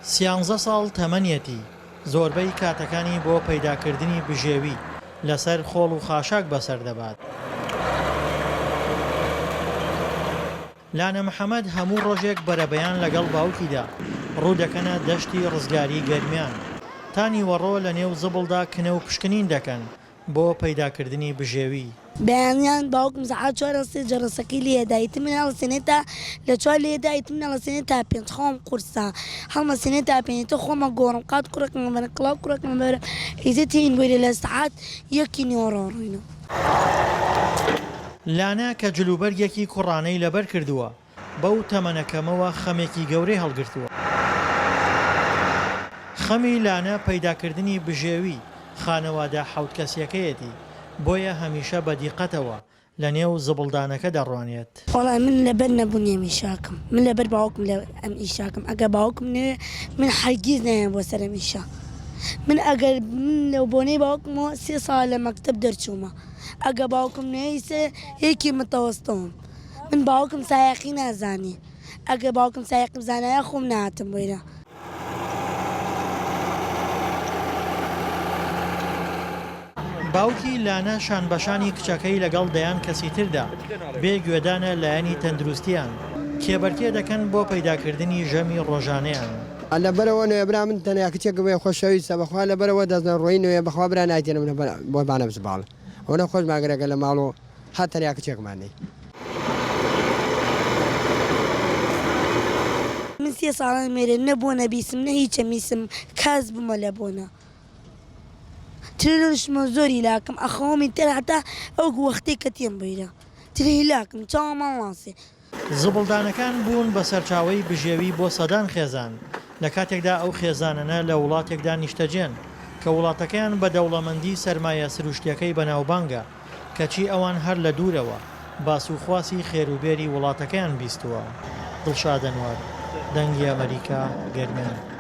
13 ساڵ تەمەنیەتی زۆربەی کاتەکانی بۆ پەیداکردنی بژێوی لەسەر خۆڵ و خاشاک بەسەر دەبات. لانە محەممەد هەموو ڕۆژێک بەرەبەیان لەگەڵ باوکیدا ڕوودەکەنە دەشتی ڕزگاری گەرمیان. تانی وەڕۆ لە نێو زبڵدا کنە و پشکنین دەکەن بۆ پەیداکردنی بژێوی. بەیانیان باوکم سەعات 4 جەرەسەکەی لێدایت من هەڵسێنێتە لە 4 لێدایت من هەڵسێنێت تا 5 خۆم قورسە هەڵمەسێنێت تا پێنێتە خۆمە گۆڕم قات کوڕەکەم بەرە کڵاو کوڕەکەم بەرە ئیزێتی وێرە لە سەعات 1 نیۆڕۆڕینە. لانە کە جلوبەرگێکی کوڕانەی لەبەر کردووە بەو تەمەنەکەمەوە خەمێکی گەورەی هەڵگرتووە. خەمی لانە پەیداکردنی بژێوی خانەوادە حەوت کەسیەکەیەتی بۆیە هەمیشە بە دیقەتەوە لە نێو زبڵدانەکە دەڕوانێت. وەڵام من لەبەر نەبوونی ئەم ئیشاکەم من لەبەر باوکم لە ئەم ئیشاکەم ئەگە باوکم نوێ من هەرگیز نایەم بۆ سەر ئەم ئیشا. من ئەگەر من لەو بۆنەی باوکمەوە 3 ساڵ لە مەکتەب دەرچوومە ئەگە باوکم نوێیسە یەکی متەوەستەوەم من باوکم سایەقی نازانی ئەگە باوکم سایەقی بزانایە خۆم نهاتم بۆیرە. باوکی لانە شانبەشانی کچەکەی لەگەڵ دەیان کەسی تردا بێ گوێدانە لایەنی تەندروستیان کێبەرکێ دەکەن بۆ پەیداکردنی ژەمی ڕۆژانەیان. لەبەرەوە نوێبرا من تەنیا کچێک بێ خۆشەویستە بەخوا لەبەرەوە دەستنە ڕۆی نوێ بەخوا برا نایتێنم بۆ بانە بزباڵ ئەوە خۆش ماگرەکە لە ماڵ و هات تەنیا کچێکمانەی. من 3 ساڵان مێرە نەبووە نەبیسم نە هیچە میسم کاس بمە لە بۆنە ترشمە زۆری لاکەم ئەخەوەمی تر هەتا ئەو وەختی کە تێم بێرە تری لاکم چاوەمان واسێ. زبڵدانەکان بوون بە سەرچاوەی بژێوی بۆ سەدان خێزان لە کاتێکدا ئەو خێزانانە لە وڵاتێکدا نیشتەجێن کە وڵاتەکەیان بە دەوڵەمەندی سەرمایە سروشتیەکەی بەناوبانگە کەچی ئەوان هەر لە دوورەوە باسوخواسی خێروبێری وڵاتەکەیان بیستووە. دڵشاد ئەنوار، دەنگی ئەمریکا، گەرمیان.